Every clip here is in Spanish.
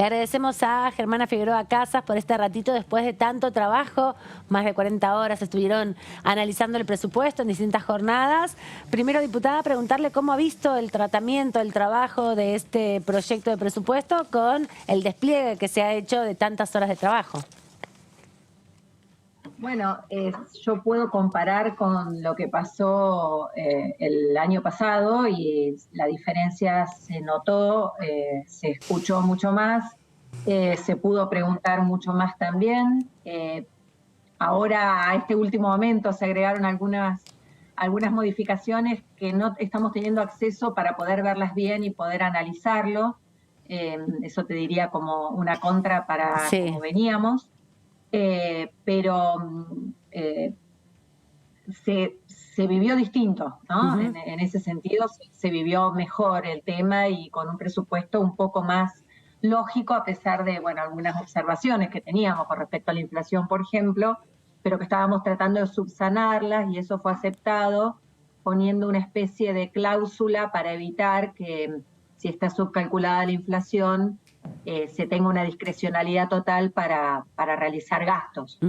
Le agradecemos a Germana Figueroa Casas por este ratito después de tanto trabajo, más de 40 horas estuvieron analizando el presupuesto en distintas jornadas. Primero, diputada, preguntarle cómo ha visto el tratamiento, el trabajo de este proyecto de presupuesto con el despliegue que se ha hecho de tantas horas de trabajo. Bueno, yo puedo comparar con lo que pasó el año pasado y la diferencia se notó, se escuchó mucho más, se pudo preguntar mucho más también. Ahora, a este último momento, se agregaron algunas modificaciones que no estamos teniendo acceso para poder verlas bien y poder analizarlo. Eso te diría como una contra para como veníamos. Pero se vivió distinto, ¿no? En ese sentido se vivió mejor el tema y con un presupuesto un poco más lógico, a pesar de, bueno, algunas observaciones que teníamos con respecto a la inflación, por ejemplo, pero que estábamos tratando de subsanarlas y eso fue aceptado poniendo una especie de cláusula para evitar que, si está subcalculada la inflación, se tenga una discrecionalidad total para realizar gastos.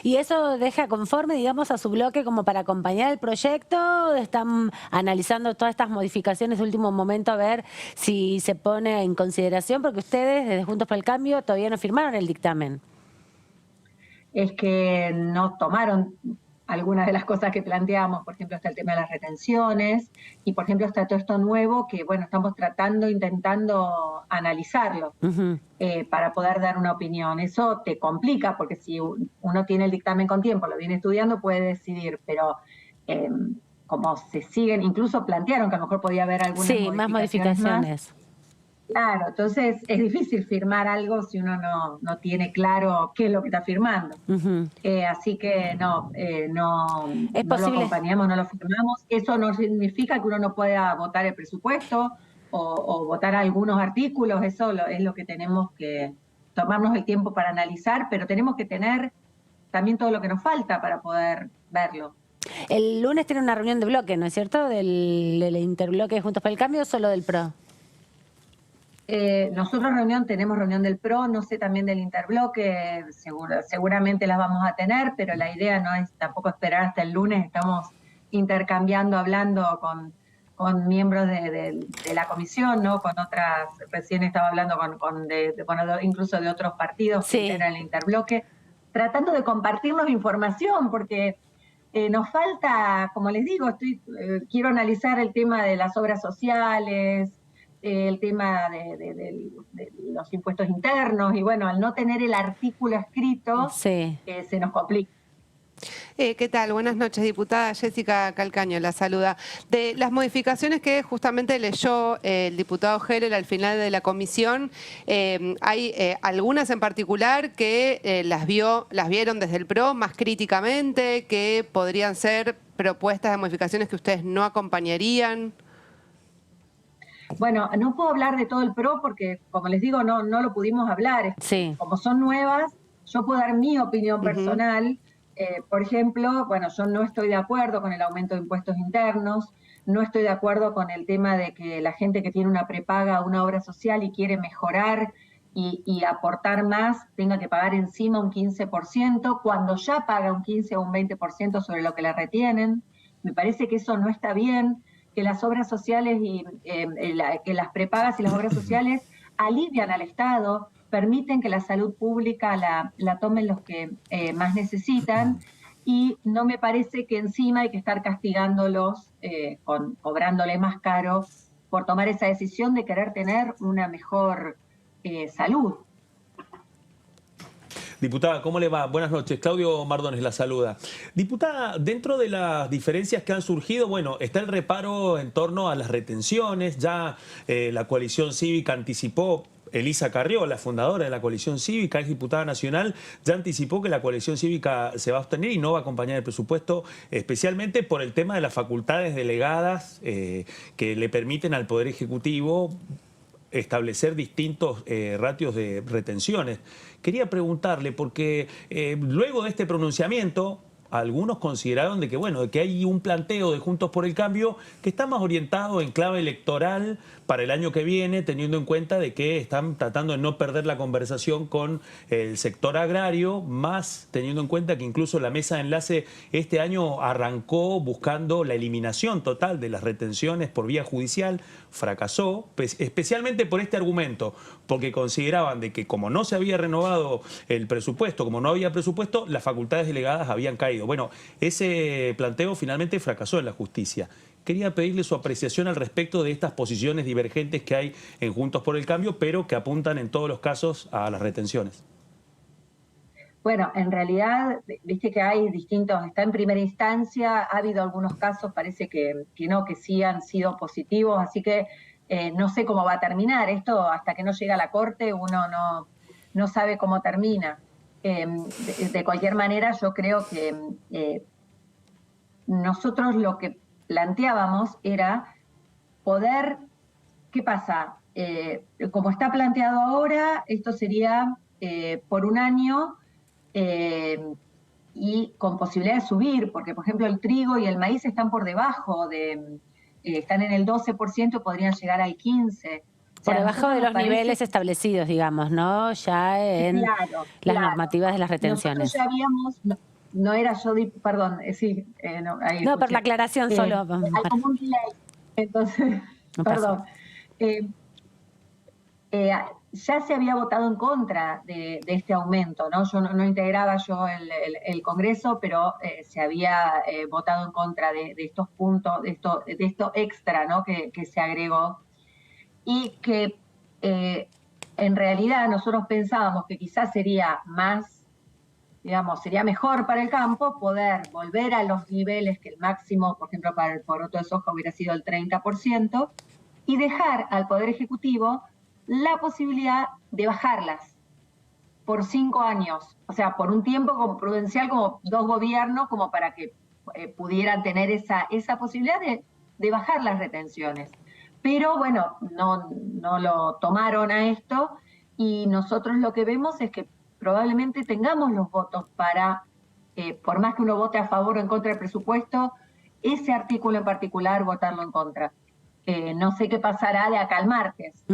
¿Y eso deja conforme, digamos, a su bloque como para acompañar el proyecto? ¿Están analizando todas estas modificaciones de último momento a ver si se pone en consideración? Porque ustedes, desde Juntos por el Cambio, todavía no firmaron el dictamen. Es que no tomaron algunas de las cosas que planteamos, por ejemplo, está el tema de las retenciones, y por ejemplo está todo esto nuevo que, bueno, estamos intentando analizarlo para poder dar una opinión. Eso te complica, porque si uno tiene el dictamen con tiempo, lo viene estudiando, puede decidir, pero como se siguen, incluso plantearon que a lo mejor podía haber algunas modificaciones. Claro, entonces es difícil firmar algo si uno no tiene claro qué es lo que está firmando. Así que no lo acompañamos, no lo firmamos. Eso no significa que uno no pueda votar el presupuesto o votar algunos artículos, eso es lo que tenemos que tomarnos el tiempo para analizar, pero tenemos que tener también todo lo que nos falta para poder verlo. El lunes tiene una reunión de bloque, ¿no es cierto? Del interbloque de Juntos por el Cambio, o solo del PRO. Nosotros tenemos reunión del PRO, no sé también del interbloque, seguramente las vamos a tener, pero la idea no es tampoco esperar hasta el lunes, estamos intercambiando, hablando con miembros de la comisión, ¿no? Con otras, recién estaba hablando incluso de otros partidos que integran el interbloque, tratando de compartirnos información, porque nos falta, como les digo, quiero analizar el tema de las obras sociales, el tema de los impuestos internos, y bueno, al no tener el artículo escrito, se nos complica. ¿Qué tal? Buenas noches, diputada. Jessica Calcaño la saluda. De las modificaciones que justamente leyó el diputado Heller al final de la comisión, hay algunas en particular que las vieron desde el PRO más críticamente, que podrían ser propuestas de modificaciones que ustedes no acompañarían. Bueno, no puedo hablar de todo el PRO porque, como les digo, no lo pudimos hablar. Como son nuevas, yo puedo dar mi opinión personal. Por ejemplo, bueno, yo no estoy de acuerdo con el aumento de impuestos internos, no estoy de acuerdo con el tema de que la gente que tiene una prepaga o una obra social y quiere mejorar y aportar más, tenga que pagar encima un 15%, cuando ya paga un 15 o un 20% sobre lo que le retienen. Me parece que eso no está bien, que las obras sociales que las prepagas y las obras sociales alivian al Estado, permiten que la salud pública la tomen los que más necesitan, y no me parece que encima hay que estar castigándolos, cobrándole más caro por tomar esa decisión de querer tener una mejor salud. Diputada, ¿cómo le va? Buenas noches. Claudio Mardones la saluda. Diputada, dentro de las diferencias que han surgido, bueno, está el reparo en torno a las retenciones. Ya la coalición cívica anticipó, Elisa Carrió, la fundadora de la coalición cívica, es diputada nacional, ya anticipó que la coalición cívica se va a abstener y no va a acompañar el presupuesto, especialmente por el tema de las facultades delegadas que le permiten al Poder Ejecutivo establecer distintos ratios de retenciones. Quería preguntarle, porque luego de este pronunciamiento algunos consideraron de que, bueno, de que hay un planteo de Juntos por el Cambio que está más orientado en clave electoral para el año que viene, teniendo en cuenta de que están tratando de no perder la conversación con el sector agrario, más teniendo en cuenta que incluso la mesa de enlace este año arrancó buscando la eliminación total de las retenciones por vía judicial, fracasó, especialmente por este argumento, porque consideraban de que como no se había renovado el presupuesto, como no había presupuesto, las facultades delegadas habían caído. Bueno, ese planteo finalmente fracasó en la justicia. Quería pedirle su apreciación al respecto de estas posiciones divergentes que hay en Juntos por el Cambio, pero que apuntan en todos los casos a las retenciones. Bueno, en realidad, viste que hay distintos, está en primera instancia, ha habido algunos casos, parece que no, que sí han sido positivos, así que no sé cómo va a terminar. Esto hasta que no llega a la Corte uno no sabe cómo termina. De cualquier manera, yo creo que nosotros lo que planteábamos era poder, ¿qué pasa? Como está planteado ahora, esto sería por un año y con posibilidad de subir, porque por ejemplo el trigo y el maíz están por debajo están en el 12%, podrían llegar al 15%. Por debajo de los niveles establecidos, digamos, ¿no? Ya en las normativas de las retenciones. Nosotros ya habíamos, no era yo, perdón, sí. No, por la aclaración solo. Hay como un delay, entonces, No perdón. Ya se había votado en contra de este aumento, ¿no? Yo no integraba el Congreso, pero se había votado en contra de estos puntos, de esto extra, ¿no? que se agregó. Y que en realidad nosotros pensábamos que quizás sería más, digamos, sería mejor para el campo poder volver a los niveles que el máximo, por ejemplo, para el poroto de soja hubiera sido el 30%, y dejar al Poder Ejecutivo la posibilidad de bajarlas por 5 años, o sea, por un tiempo como prudencial, como 2 gobiernos, como para que pudieran tener esa posibilidad de bajar las retenciones. Pero bueno, no lo tomaron a esto, y nosotros lo que vemos es que probablemente tengamos los votos para, por más que uno vote a favor o en contra del presupuesto, ese artículo en particular votarlo en contra. No sé qué pasará de acá al martes,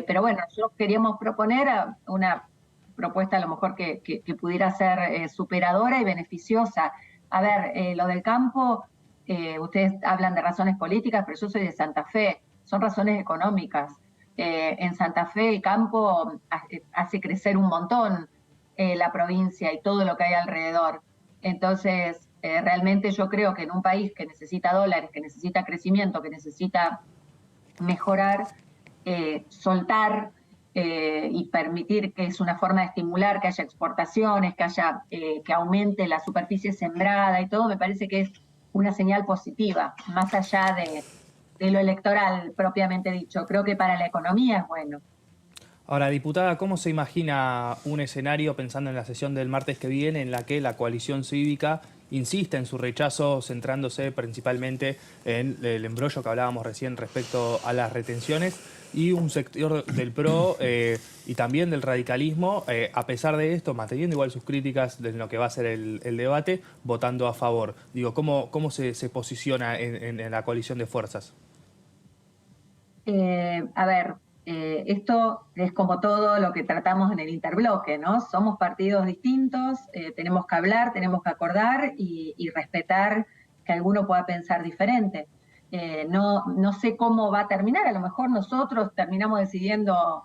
pero bueno, nosotros queríamos proponer una propuesta a lo mejor que pudiera ser superadora y beneficiosa. A ver, lo del campo, ustedes hablan de razones políticas, pero yo soy de Santa Fe, son razones económicas. En Santa Fe el campo hace crecer un montón la provincia y todo lo que hay alrededor. Entonces, realmente yo creo que en un país que necesita dólares, que necesita crecimiento, que necesita mejorar, soltar y permitir, que es una forma de estimular que haya exportaciones, que aumente la superficie sembrada y todo, me parece que es una señal positiva, más allá de lo electoral propiamente dicho. Creo que para la economía es bueno. Ahora, diputada, ¿cómo se imagina un escenario, pensando en la sesión del martes que viene, en la que la coalición cívica insiste en su rechazo, centrándose principalmente en el embrollo que hablábamos recién respecto a las retenciones, y un sector del PRO y también del radicalismo, a pesar de esto, manteniendo igual sus críticas de lo que va a ser el debate, votando a favor? Digo, ¿cómo se posiciona en la coalición de fuerzas? A ver, esto es como todo lo que tratamos en el interbloque, ¿no? Somos partidos distintos, tenemos que hablar, tenemos que acordar y respetar que alguno pueda pensar diferente. No sé cómo va a terminar, a lo mejor nosotros terminamos decidiendo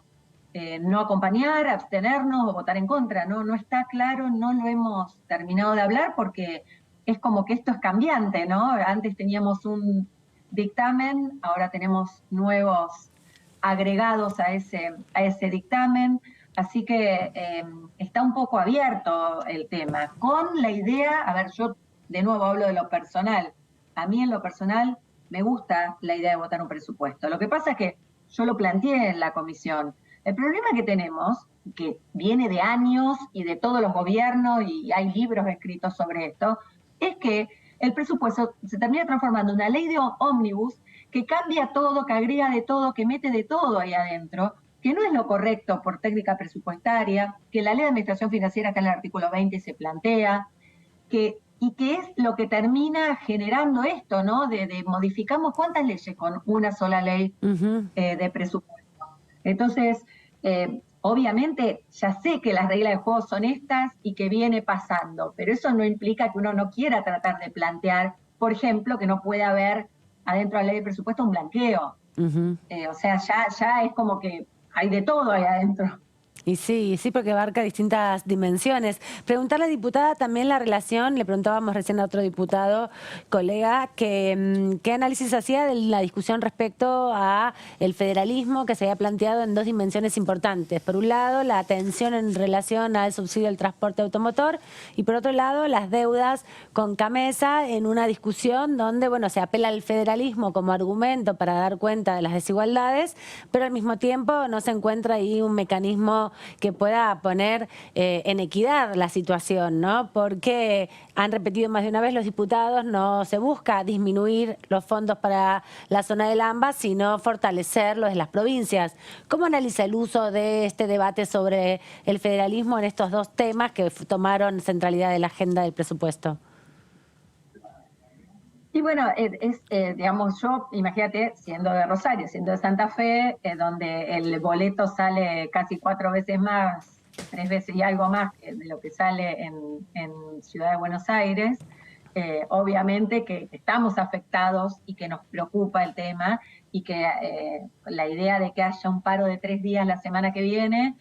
no acompañar, abstenernos o votar en contra, no está claro, no lo hemos terminado de hablar porque es como que esto es cambiante, ¿no? Antes teníamos un dictamen, ahora tenemos nuevos agregados a ese dictamen, así que está un poco abierto el tema, con la idea, a ver, yo de nuevo hablo de lo personal, a mí en lo personal me gusta la idea de votar un presupuesto. Lo que pasa es que yo lo planteé en la comisión. El problema que tenemos, que viene de años y de todos los gobiernos, y hay libros escritos sobre esto, es que el presupuesto se termina transformando en una ley de ómnibus que cambia todo, que agrega de todo, que mete de todo ahí adentro, que no es lo correcto por técnica presupuestaria, que la ley de administración financiera, que en el artículo 20 se plantea, que y que es lo que termina generando esto, ¿no? De modificamos cuántas leyes con una sola ley de presupuesto. Entonces, obviamente ya sé que las reglas de juego son estas y que viene pasando, pero eso no implica que uno no quiera tratar de plantear, por ejemplo, que no puede haber adentro de la ley de presupuesto un blanqueo. O sea, ya es como que hay de todo ahí adentro. Y sí, porque abarca distintas dimensiones. Preguntarle, diputada, también la relación, le preguntábamos recién a otro diputado, colega, que qué análisis hacía de la discusión respecto a el federalismo que se había planteado en dos dimensiones importantes. Por un lado, la atención en relación al subsidio al transporte automotor y por otro lado, las deudas con Camesa en una discusión donde, bueno, se apela al federalismo como argumento para dar cuenta de las desigualdades, pero al mismo tiempo no se encuentra ahí un mecanismo que pueda poner en equidad la situación, ¿no? Porque han repetido más de una vez los diputados, no se busca disminuir los fondos para la zona del AMBA, sino fortalecerlos en las provincias. ¿Cómo analiza el uso de este debate sobre el federalismo en estos dos temas que tomaron centralidad de la agenda del presupuesto? Y bueno, digamos, yo, imagínate, siendo de Rosario, siendo de Santa Fe, donde el boleto sale casi 4 veces más, 3 veces y algo más de lo que sale en Ciudad de Buenos Aires, obviamente que estamos afectados y que nos preocupa el tema y que la idea de que haya un paro de 3 días la semana que viene,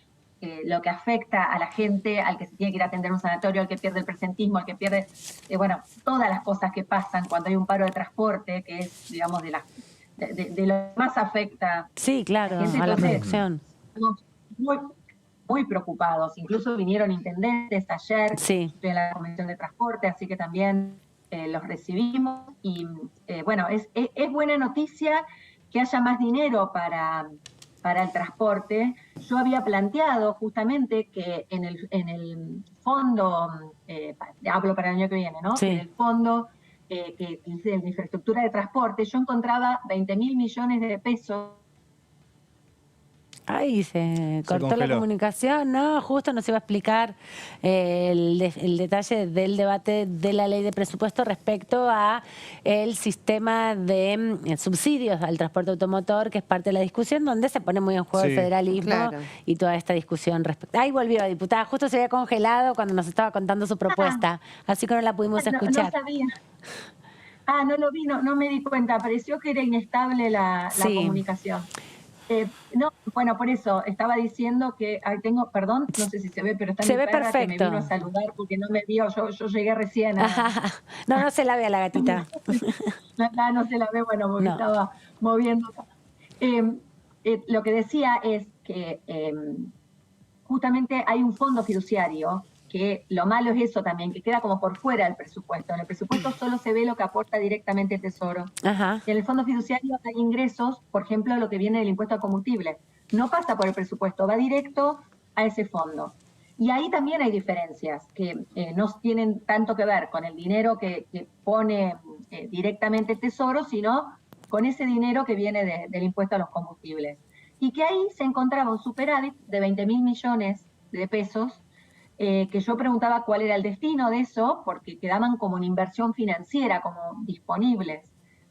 lo que afecta a la gente, al que se tiene que ir a atender un sanatorio, al que pierde el presentismo, al que pierde, bueno, todas las cosas que pasan cuando hay un paro de transporte, que es, digamos, de lo que más afecta. Sí, claro, a la producción. Estamos muy preocupados. Incluso vinieron intendentes ayer, sí, en la Comisión de Transporte, así que también los recibimos. Y bueno, es buena noticia que haya más dinero para el transporte. Yo había planteado justamente que en el fondo, hablo para el año que viene, ¿no? Sí. En el fondo que de infraestructura de transporte, yo encontraba 20.000 millones de pesos. Ay, se cortó la comunicación. No, justo nos iba a explicar el detalle del debate de la ley de presupuesto respecto a el sistema de subsidios al transporte automotor, que es parte de la discusión, donde se pone muy en juego el federalismo y toda esta discusión respecto. Ahí volvió, diputada. Justo se había congelado cuando nos estaba contando su propuesta, así que no la pudimos escuchar. No sabía. No lo vi, no me di cuenta. Pareció que era inestable la comunicación. No, bueno, por eso estaba diciendo que tengo, perdón, no sé si se ve, pero está mi perra que me vino a saludar porque no me vio, yo llegué recién. No se la ve a la gatita. No se la ve, bueno, porque estaba moviendo. Lo que decía es que justamente hay un fondo fiduciario, que lo malo es eso también, que queda como por fuera del presupuesto. En el presupuesto solo se ve lo que aporta directamente el Tesoro. Ajá. Y en el fondo fiduciario hay ingresos, por ejemplo, lo que viene del impuesto al combustible. No pasa por el presupuesto, va directo a ese fondo. Y ahí también hay diferencias que no tienen tanto que ver con el dinero que pone directamente el Tesoro, sino con ese dinero que viene del impuesto a los combustibles. Y que ahí se encontraba un superávit de 20.000 millones de pesos, que yo preguntaba cuál era el destino de eso, porque quedaban como una inversión financiera, como disponibles.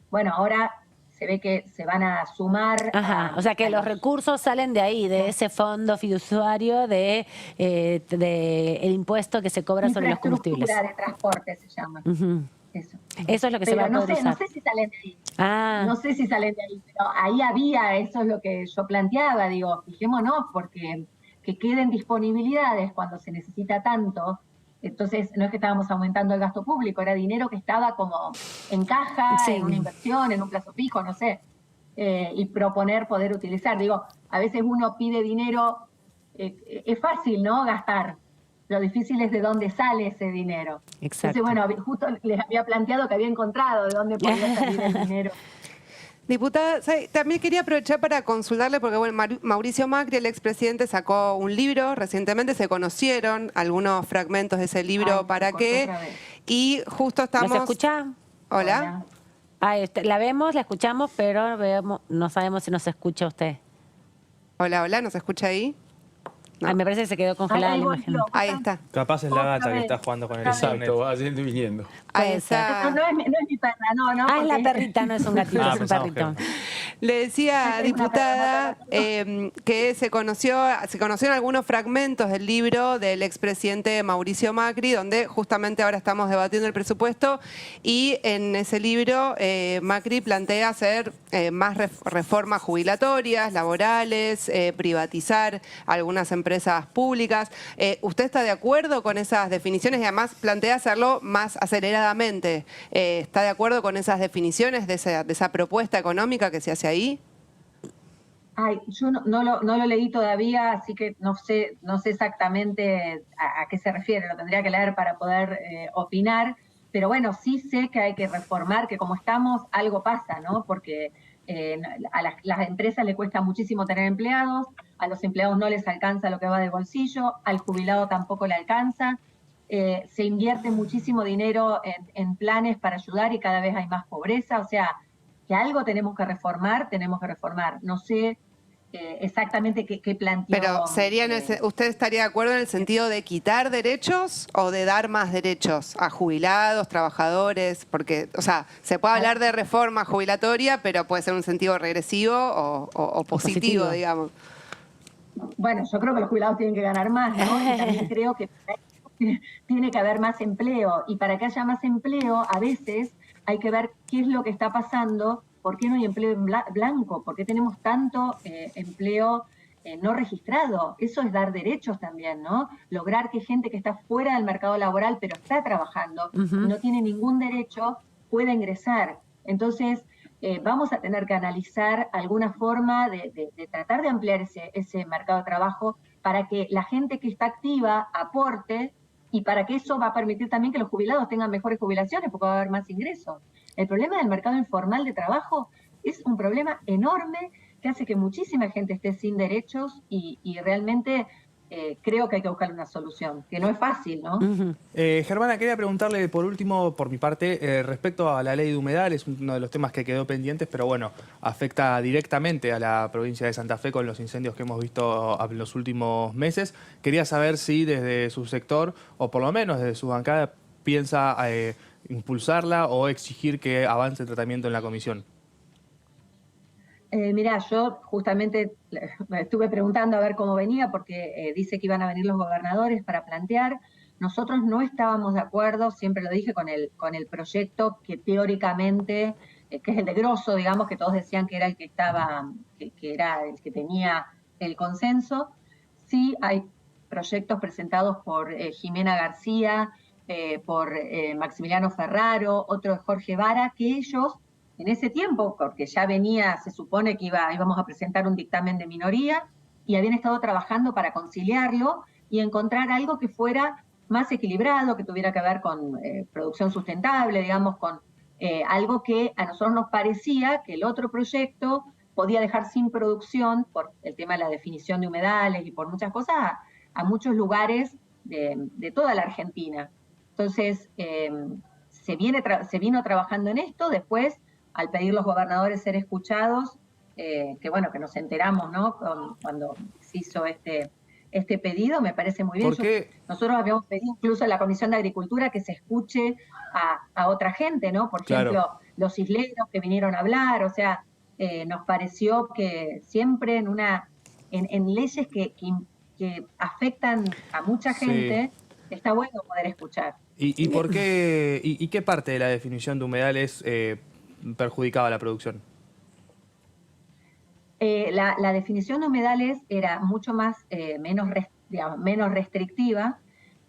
Bueno, ahora se ve que se van a sumar. O sea que los recursos salen de ahí, de ese fondo fiduciario de el impuesto que se cobra sobre los combustibles. Infraestructura de transporte se llama. Eso es lo que se va a poder usar. No sé si salen de ahí. No sé si salen de ahí, pero ahí había, eso es lo que yo planteaba, digo, fijémonos, porque que queden disponibilidades cuando se necesita tanto. Entonces, no es que estábamos aumentando el gasto público, era dinero que estaba como en caja, en una inversión, en un plazo fijo, no sé, y proponer poder utilizar. Digo, a veces uno pide dinero, es fácil, ¿no?, gastar. Lo difícil es de dónde sale ese dinero. Exacto. Entonces, bueno, justo les había planteado que había encontrado de dónde podía salir el dinero. Diputada, también quería aprovechar para consultarle, porque bueno, Mauricio Macri, el expresidente, sacó un libro recientemente, se conocieron algunos fragmentos de ese libro, ¿para qué? Y justo estamos... ¿Nos escucha? Hola. La vemos, la escuchamos, pero no sabemos si nos escucha usted. Hola, ¿nos escucha ahí? ¿no? Ay, me parece que se quedó congelada la Ahí imagen. volvió. Ahí está. Capaz es la Otra gata que vez. está jugando con el Otra vez. internet. Exacto, va yendo y viniendo. Ahí Puede ser. está. No es mi perra, no. Ah, es la porque- perrita, no es un gatito, Ah, es un pensamos perrito. que- Le decía, Es una diputada, que se conocieron algunos fragmentos del libro del expresidente Mauricio Macri, donde justamente ahora estamos debatiendo el presupuesto, y en ese libro Macri plantea hacer más reformas jubilatorias, laborales, privatizar algunas empresas públicas. ¿Usted está de acuerdo con esas definiciones y además plantea hacerlo más aceleradamente? ¿Está de acuerdo con esas definiciones de esa propuesta económica que se hace ahí? Ay, yo no lo leí todavía, así que no sé exactamente a qué se refiere, lo tendría que leer para poder opinar, pero bueno, sí sé que hay que reformar, que como estamos, algo pasa, ¿no? Porque a las empresas les cuesta muchísimo tener empleados, a los empleados no les alcanza lo que va del bolsillo, al jubilado tampoco le alcanza, se invierte muchísimo dinero en planes para ayudar y cada vez hay más pobreza, o sea, que algo tenemos que reformar, no sé exactamente qué planteó. Pero ¿usted estaría de acuerdo en el sentido de quitar derechos o de dar más derechos a jubilados, trabajadores? Porque, o sea, se puede hablar de reforma jubilatoria, pero puede ser un sentido regresivo o positivo, digamos. Bueno, yo creo que los jubilados tienen que ganar más, ¿no? Y también creo que tiene que haber más empleo. Y para que haya más empleo, a veces hay que ver qué es lo que está pasando. ¿Por qué no hay empleo en blanco? ¿Por qué tenemos tanto empleo no registrado? Eso es dar derechos también, ¿no? Lograr que gente que está fuera del mercado laboral, pero está trabajando y no tiene ningún derecho, pueda ingresar. Entonces, vamos a tener que analizar alguna forma de tratar de ampliar ese mercado de trabajo para que la gente que está activa aporte y para que eso va a permitir también que los jubilados tengan mejores jubilaciones porque va a haber más ingresos. El problema del mercado informal de trabajo es un problema enorme que hace que muchísima gente esté sin derechos y realmente creo que hay que buscar una solución, que no es fácil, ¿no? Germana, quería preguntarle por último, por mi parte, respecto a la ley de humedales, uno de los temas que quedó pendientes, pero bueno, afecta directamente a la provincia de Santa Fe con los incendios que hemos visto en los últimos meses. Quería saber si desde su sector, o por lo menos desde su bancada, piensa impulsarla o exigir que avance el tratamiento en la comisión. Mirá, yo justamente me estuve preguntando a ver cómo venía, porque dice que iban a venir los gobernadores para plantear. Nosotros no estábamos de acuerdo, siempre lo dije, con el proyecto que teóricamente, que es el de grosso, digamos, que todos decían que era el que estaba, que era el que tenía el consenso. Sí hay proyectos presentados por Jimena García, por Maximiliano Ferraro, otro de Jorge Vara, que ellos en ese tiempo, porque ya venía, se supone que íbamos a presentar un dictamen de minoría y habían estado trabajando para conciliarlo y encontrar algo que fuera más equilibrado, que tuviera que ver con producción sustentable, digamos, con algo que a nosotros nos parecía que el otro proyecto podía dejar sin producción, por el tema de la definición de humedales y por muchas cosas, a muchos lugares de toda la Argentina. Entonces, se vino trabajando en esto, después al pedir los gobernadores ser escuchados, que bueno, que nos enteramos, ¿no? Cuando se hizo este pedido, me parece muy bien. ¿Por qué? Nosotros habíamos pedido incluso en la Comisión de Agricultura que se escuche a otra gente, ¿no? Por ejemplo, Claro, los isleños que vinieron a hablar, o sea, nos pareció que siempre en leyes que afectan a mucha Sí. gente, está bueno poder escuchar. ¿Y por qué, y qué parte de la definición de humedales perjudicaba la producción? La definición de humedales era mucho menos restrictiva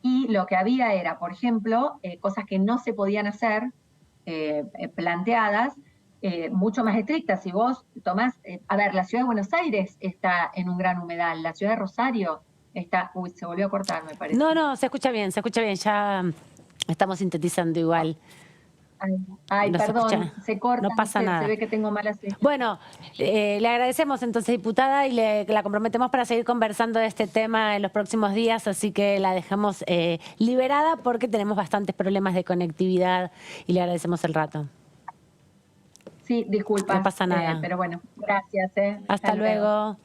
y lo que había era, por ejemplo, cosas que no se podían hacer planteadas, mucho más estrictas. Si vos tomás, a ver, la ciudad de Buenos Aires está en un gran humedal, la ciudad de Rosario está, uy, se volvió a cortar, me parece. No, se escucha bien, ya estamos sintetizando igual. Ay, No se perdón, escucha. se corta, No pasa nada. se ve que tengo mala señal. Bueno, le agradecemos entonces, diputada, y la comprometemos para seguir conversando de este tema en los próximos días, así que la dejamos liberada porque tenemos bastantes problemas de conectividad y le agradecemos el rato. Sí, disculpa. No pasa nada. Pero bueno, gracias. Hasta luego.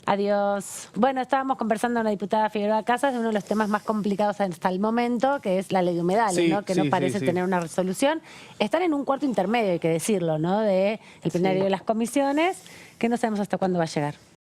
Adiós. Bueno, estábamos conversando con la diputada Figueroa Casas de uno de los temas más complicados hasta el momento, que es la ley de humedales, Sí, ¿no? Que sí, no parece sí. tener una resolución. Están en un cuarto intermedio, hay que decirlo, ¿no? De el plenario de las comisiones, que no sabemos hasta cuándo va a llegar.